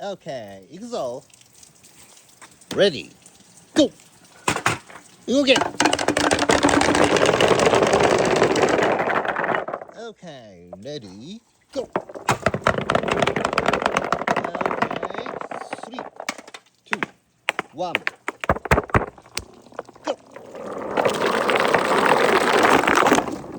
Okay, 行くぞ。Ready, go! 動け。Okay, ready, go! Okay, 3, 2, 1.